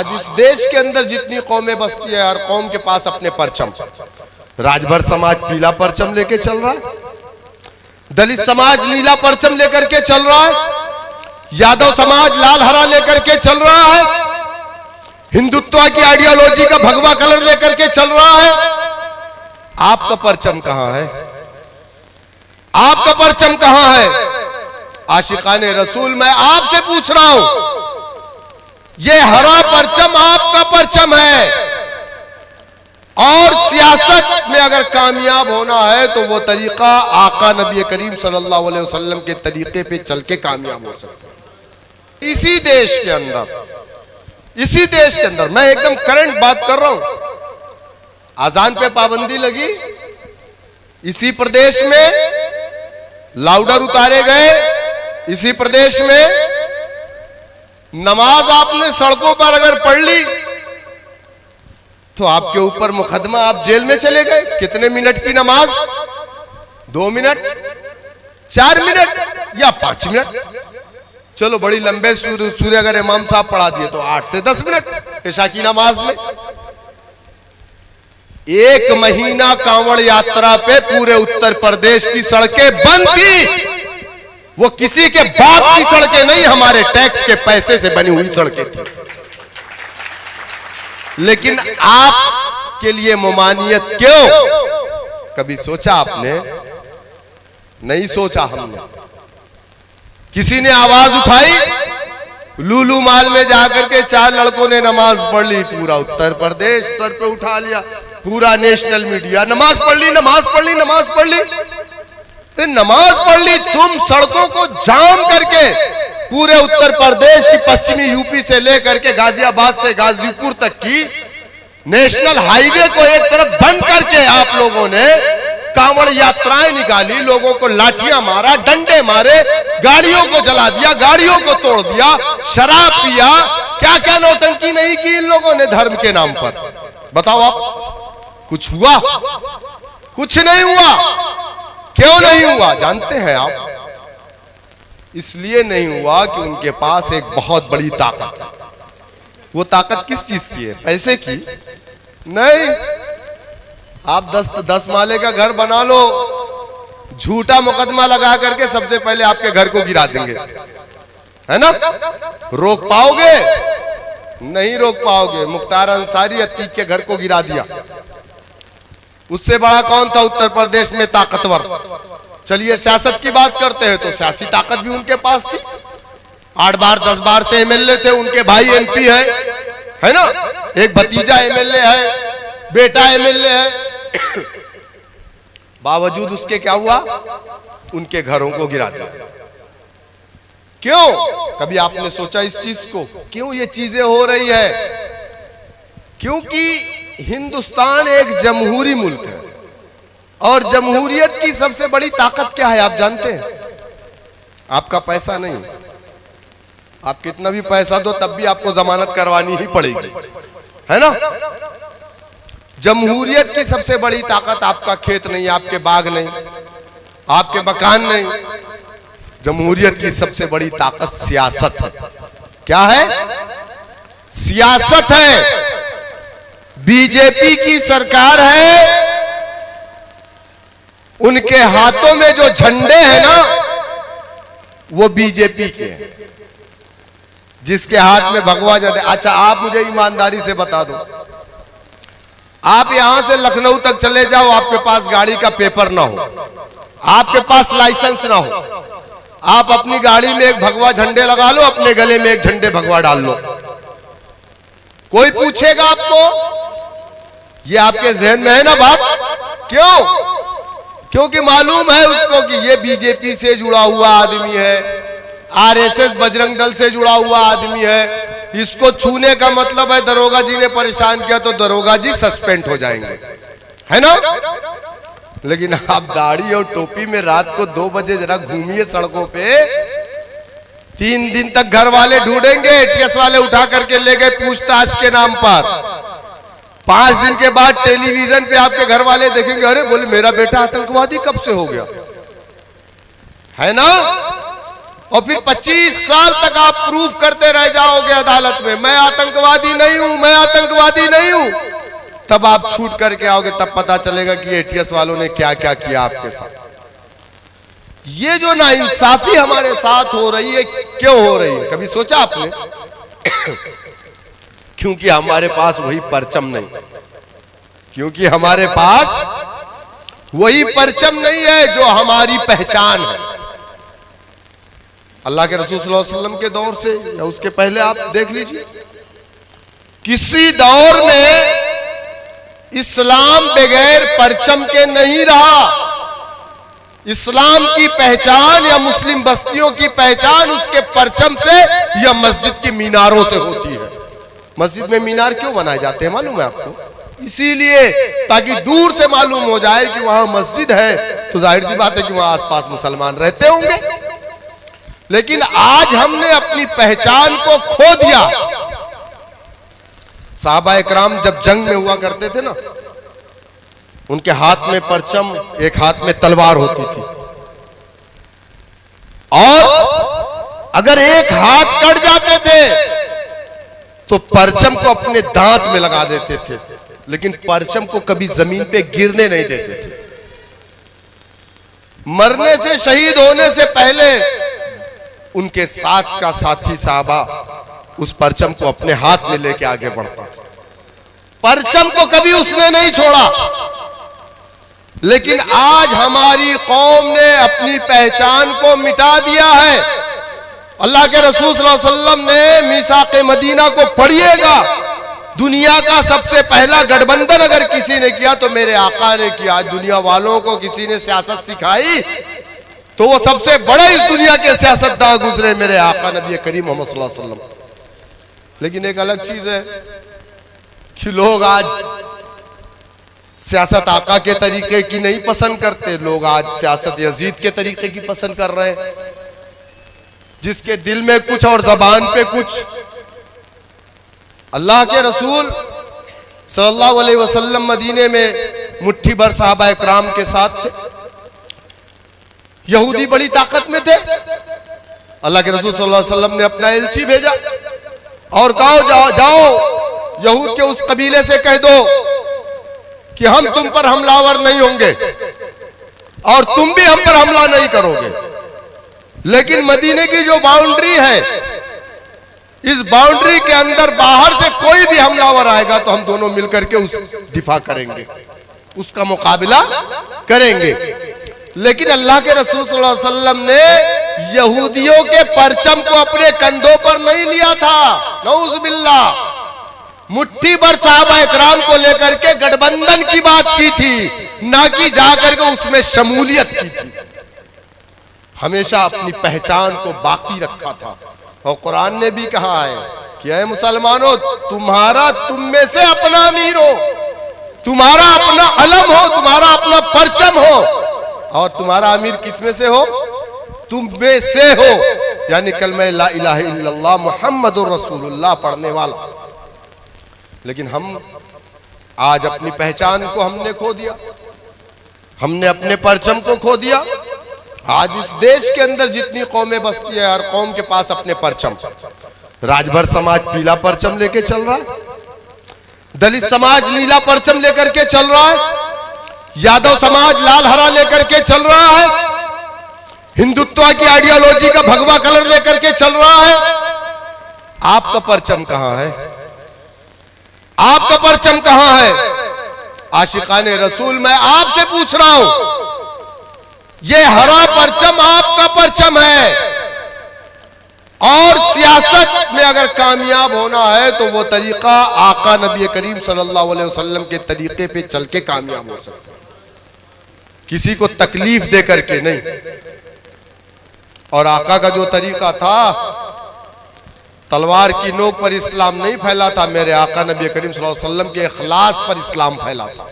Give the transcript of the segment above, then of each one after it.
आज इस देश के अंदर जितनी कौमें बसती है, हर कौम के पास अपने परचम। राजभर समाज पीला परचम लेके चल रहा है, दलित समाज नीला परचम लेकर के चल रहा है, यादव समाज लाल हरा लेकर के चल रहा है, हिंदुत्व की आइडियोलॉजी का भगवा कलर लेकर के चल रहा है। आपका परचम कहां है? आपका परचम कहां है? आशिकाने रसूल, मैं आपसे पूछ रहा हूं, ये हरा परचम आपका परचम है। और सियासत में अगर कामयाब होना है तो वो तरीका आका नबी करीम सल्लल्लाहु अलैहि वसल्लम के तरीके पे चल के कामयाब हो सकता है। इसी देश के अंदर मैं एकदम करंट बात कर रहा हूं, अजान पे पाबंदी लगी, इसी प्रदेश में लाउडर उतारे गए, इसी प्रदेश में नमाज आपने सड़कों पर अगर पढ़ ली तो आपके ऊपर मुकदमा, आप जेल में चले गए। कितने मिनट की नमाज? 2 मिनट, 4 मिनट या 5 मिनट? चलो बड़ी लंबे सूर्य अगर इमाम साहब पढ़ा दिए तो 8 से 10 मिनट इशा की नमाज में। 1 महीना कांवड़ यात्रा पे पूरे उत्तर प्रदेश की सड़कें बंद थी। वो किसी के बाप की सड़कें नहीं, हमारे टैक्स के पैसे से बनी हुई सड़कें थी। लेकिन आपके लिए ममानियत क्यों? कभी सोचा आपने? नहीं सोचा हमने। किसी ने आवाज उठाई, लूलू माल में जाकर के 4 लड़कों ने नमाज पढ़ ली, पूरा उत्तर प्रदेश सर पे उठा लिया, पूरा नेशनल मीडिया नमाज पढ़ ली, नमाज पढ़ ली, नमाज पढ़ ली। नमाज पढ़ ली, तुम सड़कों को जाम करके पूरे उत्तर प्रदेश की पश्चिमी यूपी से लेकर के गाजियाबाद से गाजीपुर तक की नेशनल हाईवे को एक तरफ बंद करके आप लोगों ने कांवड़ यात्राएं निकाली, लोगों को लाठियां मारा, डंडे मारे, गाड़ियों को जला दिया, गाड़ियों को तोड़ दिया, शराब पिया, क्या क्या नौटंकी नहीं की इन लोगों ने धर्म के नाम पर। बताओ आप, कुछ हुआ? कुछ नहीं हुआ। क्यों नहीं हुआ जानते हैं आप? इसलिए नहीं हुआ कि उनके पास एक बहुत बड़ी ताकत है। वो ताकत किस चीज की है? पैसे की नहीं। आप 10 माले का घर बना लो, झूठा मुकदमा लगा करके सबसे पहले आपके घर को गिरा देंगे, है ना? रोक पाओगे? नहीं रोक पाओगे। मुख्तार अंसारी अतीक के घर को गिरा दिया। उससे बड़ा कौन था उत्तर प्रदेश में ताकतवर? चलिए सियासत की बात करते हैं तो सियासी ताकत भी उनके पास थी। 8 बार 10 बार से एमएलए थे, उनके भाई एमपी है ना, एक भतीजा एमएलए है, बेटा एमएलए है। बावजूद उसके क्या हुआ? उनके घरों को गिरा दिया। क्यों? कभी आपने सोचा इस चीज को? क्यों ये चीजें हो रही है? क्योंकि हिंदुस्तान एक जमहूरी मुल्क है और जमहूरियत की सबसे बड़ी ताकत क्या है आप जानते हैं? आपका पैसा नहीं। आप कितना भी पैसा दो तब भी आपको जमानत करवानी ही पड़ेगी, है ना? जमहूरियत की सबसे बड़ी ताकत आपका खेत नहीं, आपके बाग नहीं, आपके मकान नहीं। जमहूरियत की सबसे बड़ी ताकत सियासत है। क्या है? सियासत है। बीजेपी की सरकार है, उनके हाथों में जो झंडे हैं ना वो बीजेपी के हैं, जिसके हाथ में भगवा झंडे। अच्छा आप मुझे ईमानदारी से बता दो, आप यहां से लखनऊ तक चले जाओ, आपके पास गाड़ी का पेपर ना हो, आपके पास लाइसेंस ना हो, आप अपनी गाड़ी में एक भगवा झंडे लगा लो, अपने गले में एक झंडे भगवा डाल लो, कोई पूछेगा आपको? ये आपके जहन में है ना बात? क्यों? क्योंकि मालूम है उसको कि ये बीजेपी से जुड़ा हुआ आदमी है, आरएसएस बजरंग दल से जुड़ा हुआ आदमी है, इसको छूने का मतलब है दरोगा जी ने परेशान किया तो दरोगा जी सस्पेंड हो जाएंगे, है ना? लेकिन आप दाढ़ी और टोपी में रात को 2 बजे जरा घूमिए सड़कों पे, 3 दिन तक घर वाले ढूंढेंगे, एटीएस वाले उठा करके ले गए पूछताछ के नाम पर। 5 दिन के बाद टेलीविजन पे आपके घर वाले देखेंगे, अरे बोले मेरा बेटा आतंकवादी कब से हो गया, है ना? और फिर 25 साल तक आप प्रूफ करते रह जाओगे अदालत में, मैं आतंकवादी नहीं हूं, मैं आतंकवादी नहीं हूं, तब आप छूट करके आओगे, तब पता चलेगा कि एटीएस वालों ने क्या क्या किया आपके साथ। ये जो नाइंसाफी हमारे साथ हो रही है, क्यों हो रही है, कभी सोचा आपने? क्योंकि हमारे पास वही परचम नहीं, क्योंकि हमारे पास वही परचम नहीं है जो हमारी पहचान है। अल्लाह के रसूल सल्लल्लाहु अलैहि वसल्लम के दौर से या उसके पहले आप देख लीजिए, किसी दौर में इस्लाम बगैर परचम के नहीं रहा। इस्लाम की पहचान या मुस्लिम बस्तियों की पहचान उसके परचम से या मस्जिद की मीनारों से होती है। मस्जिद में मीनार क्यों बनाए जाते हैं मालूम है आपको? इसीलिए ताकि दूर से मालूम हो जाए कि वहां मस्जिद है, तो जाहिर सी बात है कि वहां आसपास मुसलमान रहते होंगे। लेकिन आज हमने अपनी पहचान को खो दिया। सहाबा इकराम जब जंग में हुआ करते थे ना, उनके हाथ में परचम, एक हाथ में तलवार होती थी, और अगर एक हाथ कट जाते थे तो परचम को अपने दांत में लगा देते थे, लेकिन परचम को कभी जमीन पे गिरने नहीं देते थे। मरने से, शहीद होने से पहले उनके साथ का साथी साहबा उस परचम को अपने हाथ में लेके आगे बढ़ता था। परचम को कभी उसने नहीं छोड़ा। लेकिन आज हमारी कौम ने अपनी पहचान को मिटा दिया है। अल्लाह के रसूल सल्लल्लाहु अलैहि वसल्लम ने मीसाक़े मदीना को पढ़िएगा, दुनिया का सबसे पहला गठबंधन अगर किसी ने किया तो मेरे आका ने किया। आज दुनिया वालों को किसी ने सियासत सिखाई तो वो सबसे बड़े इस दुनिया के सियासतदान गुजरे मेरे आका नबी करीम मोहम्मद सल्लल्लाहु अलैहि वसल्लम। लेकिन एक अलग चीज है कि लोग आज सियासत आका के तरीके की नहीं पसंद करते, लोग आज सियासत यजीद के तरीके की पसंद कर रहे हैं, जिसके दिल में कुछ और जबान पे कुछ। अल्लाह के रसूल सल्लल्लाहु अलैहि वसल्लम मदीने में मुट्ठी भर सहाबा इकराम के साथ थे। यहूदी बड़ी ताकत में थे। अल्लाह के रसूल सल्लल्लाहु अलैहि वसल्लम ने अपना एलची भेजा और कहा, जाओ यहूद के उस कबीले से कह दो कि हम तुम पर हमलावर नहीं होंगे और तुम भी हम पर हमला नहीं करोगे, लेकिन मदीने की जो बाउंड्री है, इस बाउंड्री के अंदर बाहर से कोई भी हमलावर आएगा तो हम दोनों मिलकर के उस दिफा करेंगे, उसका मुकाबला करेंगे। लेकिन अल्लाह के रसूल सल्लल्लाहु अलैहि वसल्लम ने यहूदियों के परचम को अपने कंधों पर नहीं लिया था, नऊज़ बिल्लाह। मुट्ठी भर सहाबा इकराम को लेकर के गठबंधन की बात की थी, ना कि जाकर के उसमें शमूलियत की थी। हमेशा अपनी पहचान को बाकी रखा था। और कुरान ने भी कहा है कि ऐ मुसलमानों, तुम्हारा तुम में से अपना अमीर हो, तुम्हारा अपना अलम हो, तुम्हारा अपना परचम हो, और तुम्हारा अमीर किस में से हो? तुम में से हो, यानी कलमा ला इलाहा इल्लल्लाह मुहम्मदुर रसूलुल्लाह पढ़ने वाला। लेकिन हम आज अपनी पहचान को हमने खो दिया, हमने अपने परचम को खो दिया। आज इस देश के अंदर जितनी कौमें बसती है, हर कौम के पास अपने परचम। राजभर समाज पीला परचम लेके चल रहा है, दलित समाज नीला परचम लेकर के चल रहा है, यादव समाज लाल हरा लेकर के चल रहा है, हिंदुत्व की आइडियोलॉजी का भगवा कलर लेकर के चल रहा है। आपका परचम कहां है? आपका परचम कहां है? आशिकाने रसूल, मैं आपसे पूछ रहा हूं, ये हरा परचम आपका परचम है। और सियासत में अगर कामयाब होना है तो वो तरीका आका नबी करीम सल्लल्लाहु अलैहि वसल्लम के तरीके पे चल के कामयाब हो सकता है, किसी को तकलीफ दे करके नहीं। और आका का जो तरीका था, तलवार की नोक पर इस्लाम नहीं फैला था, मेरे आका नबी करीम सल्लल्लाहु अलैहि वसल्लम के इखलास पर इस्लाम फैला था।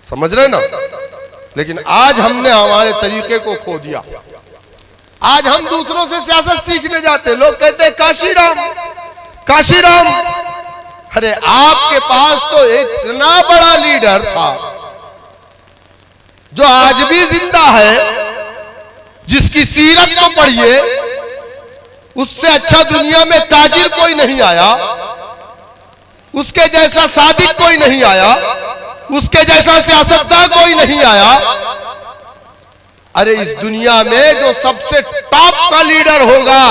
समझ रहे ना? लेकिन आज हमने हमारे तरीके को खो दिया। आज हम दूसरों से सियासत सीखने जाते, लोग कहते हैं काशीराम, काशीराम। अरे आपके पास तो इतना बड़ा लीडर था जो आज भी जिंदा है, जिसकी सीरत को पढ़िए, उससे अच्छा दुनिया में ताजिर कोई नहीं आया, उसके जैसा सादिक कोई नहीं आया, उसके जैसा सियासतदान कोई नहीं आया। अरे इस दुनिया में जो सबसे टॉप का लीडर होगा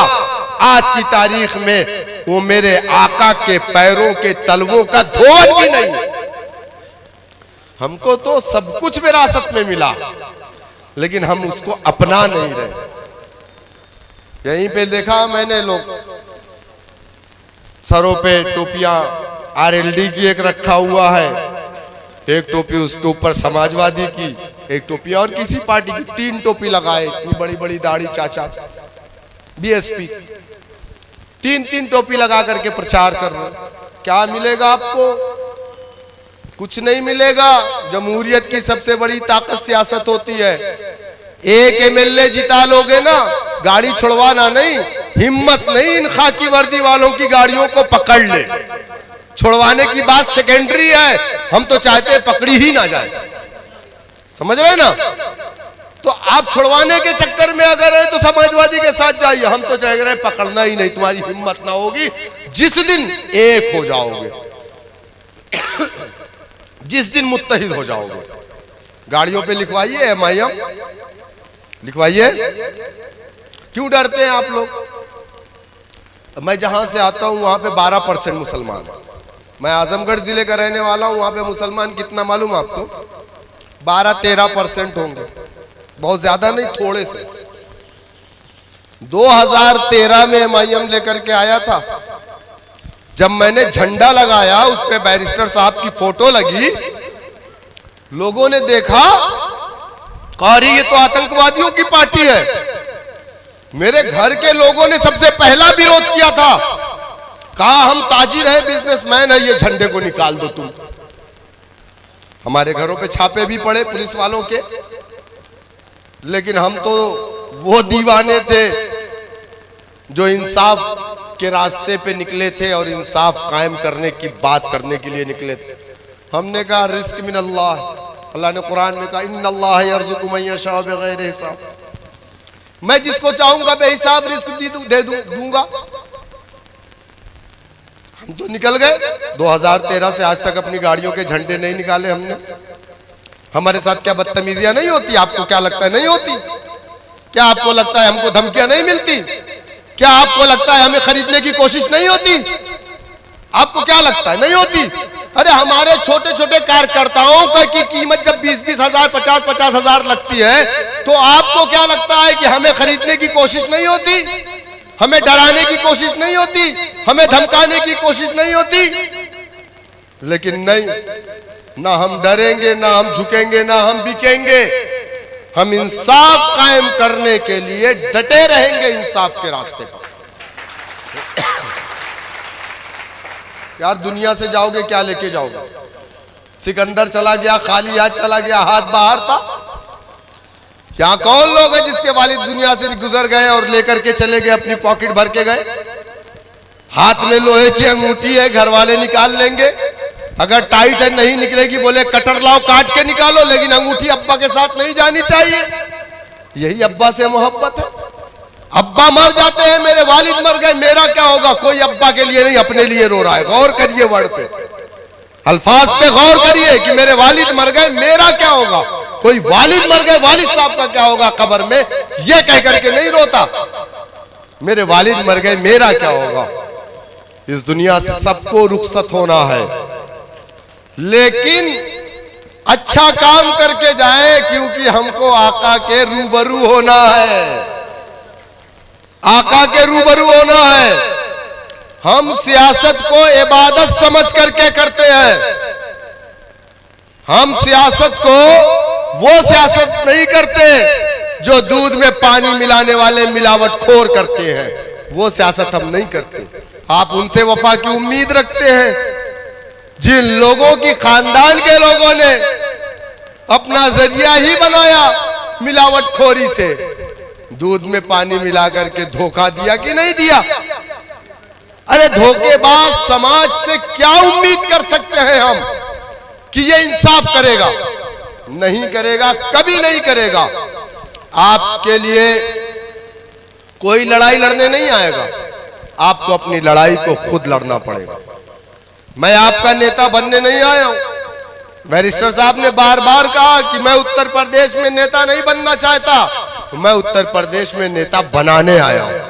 आज की तारीख में, वो मेरे आका के पैरों के तलवों का धोवन भी नहीं है। हमको तो सब कुछ विरासत में मिला, लेकिन हम उसको अपना नहीं रहे। यहीं पे देखा मैंने, लोग सरों पे टोपियां आरएलडी की एक रखा हुआ है, एक टोपी उसके ऊपर समाजवादी की, एक टोपी और किसी पार्टी की, 3 टोपी लगाए, इतनी बड़ी बड़ी दाढ़ी चाचा बीएसपी, 3 टोपी लगा करके प्रचार कर रहे। क्या मिलेगा आपको? कुछ नहीं मिलेगा। जमहूरियत की सबसे बड़ी ताकत सियासत होती है। एक एमएलए जिता लोगे ना, गाड़ी छुड़वाना नहीं, हिम्मत नहीं इन खाकी वर्दी वालों की गाड़ियों को पकड़ ले। छुड़वाने की बात सेकेंडरी है, हम तो चाहते हैं पकड़ी ही ना जाए। समझ रहे ना? तो आप छुड़वाने के चक्कर में अगर है तो समाजवादी के साथ जाइए, हम तो चाह रहे हैं पकड़ना ही नहीं, तुम्हारी हिम्मत ना होगी जिस दिन एक हो जाओगे, जिस दिन मुत्तहिद हो जाओगे। गाड़ियों पे लिखवाइए एमआईएम, लिखवाइए। क्यों डरते हैं आप लोग? मैं जहां से आता हूं वहां पे 12% मुसलमान है। मैं आजमगढ़ जिले का रहने वाला हूं, वहां पे मुसलमान कितना मालूम आपको? 12-13% होंगे, बहुत ज्यादा नहीं, थोड़े से। 2013 में एमआईएम लेकर के आया था, जब मैंने झंडा लगाया, उस पे बैरिस्टर साहब की फोटो लगी, लोगों ने देखा, कहा ये तो आतंकवादियों की पार्टी है। मेरे घर के लोगों ने सबसे पहला विरोध किया था, कहा हम ताजिर है, बिजनेसमैन है, ये झंडे को निकाल दो तुम। हमारे घरों पे छापे भी पड़े पुलिस वालों के, लेकिन हम तो वो दीवाने थे जो इंसाफ के रास्ते पे निकले थे और इंसाफ कायम करने की बात करने के लिए निकले थे। हमने कहा रिस्क मिन अल्लाह, अल्लाह ने कुरान में कहा इन्नल्लाह यर्ज़ुक़ु मन यशाअ बिग़ैरि हिसाब, मैं जिसको चाहूंगा बेहिसाब रिस्क दे दूंगा। हम तो निकल गए। 2013 से आज तक अपनी गाड़ियों के झंडे नहीं निकाले हमने। हमारे साथ क्या बदतमीजियां नहीं होती? आपको क्या लगता है नहीं होती? क्या आपको लगता है हमको धमकियां नहीं मिलती? क्या आपको लगता है हमें खरीदने की कोशिश नहीं होती? आपको क्या लगता है नहीं होती? अरे हमारे छोटे छोटे कार्यकर्ताओं की कीमत जब 20-20 हजार 50-50 हजार लगती है, तो आपको क्या लगता है कि हमें खरीदने की कोशिश नहीं होती? हमें डराने की कोशिश नहीं होती? हमें धमकाने की कोशिश नहीं होती? लेकिन नहीं, ना हम डरेंगे, ना हम झुकेंगे, ना हम बिकेंगे। हम इंसाफ कायम करने के लिए डटे रहेंगे, इंसाफ के रास्ते पर। यार दुनिया से जाओगे क्या लेके जाओगे? सिकंदर चला गया, खाली हाथ चला गया, हाथ बाहर था। यहाँ कौन लोग हैं जिसके वालिद दुनिया से गुजर गए और लेकर के चले गए, अपनी पॉकेट भर के गए? हाथ में लोहे की अंगूठी है, घर वाले निकाल लेंगे। अगर टाइट है नहीं निकलेगी, बोले कटर लाओ काट के निकालो, लेकिन अंगूठी अब्बा के साथ नहीं जानी चाहिए। यही अब्बा से मोहब्बत है। अब्बा मर जाते हैं, मेरे वालिद मर गए, मेरा क्या होगा? कोई अब्बा के लिए नहीं, अपने लिए रो रहा है। गौर करिए वर्ड पे, अल्फाज पे गौर करिए कि मेरे वालिद मर गए, मेरा क्या होगा? कोई वालिद मर गए, वालिद साहब का क्या होगा कब्र में, ये कह करके नहीं रोता। मेरे वालिद मर गए, मेरा क्या होगा? इस दुनिया से सबको रुखसत होना है, लेकिन अच्छा काम करके जाए, क्योंकि हमको आका के रूबरू होना है। आका के रूबरू होना है। हम सियासत को इबादत समझ करके करते हैं। हम सियासत को वो सियासत नहीं करते जो दूध में पानी मिलाने वाले मिलावटखोर करते हैं, वो सियासत हम नहीं करते। आप उनसे वफा की उम्मीद रखते हैं जिन लोगों की खानदान के लोगों ने अपना जरिया ही बनाया मिलावटखोरी से। दूध में पानी मिला करके धोखा दिया कि नहीं दिया? अरे धोखेबाज समाज से क्या उम्मीद कर सकते हैं हम कि ये इंसाफ करेगा? नहीं करेगा, कभी नहीं करेगा। आपके लिए कोई लड़ाई लड़ने नहीं आएगा, आपको अपनी लड़ाई को खुद लड़ना पड़ेगा। मैं आपका नेता बनने नहीं आया हूं। बैरिस्टर साहब ने बार बार कहा कि मैं उत्तर प्रदेश में नेता नहीं बनना चाहता, मैं उत्तर प्रदेश में नेता बनाने आया हूं।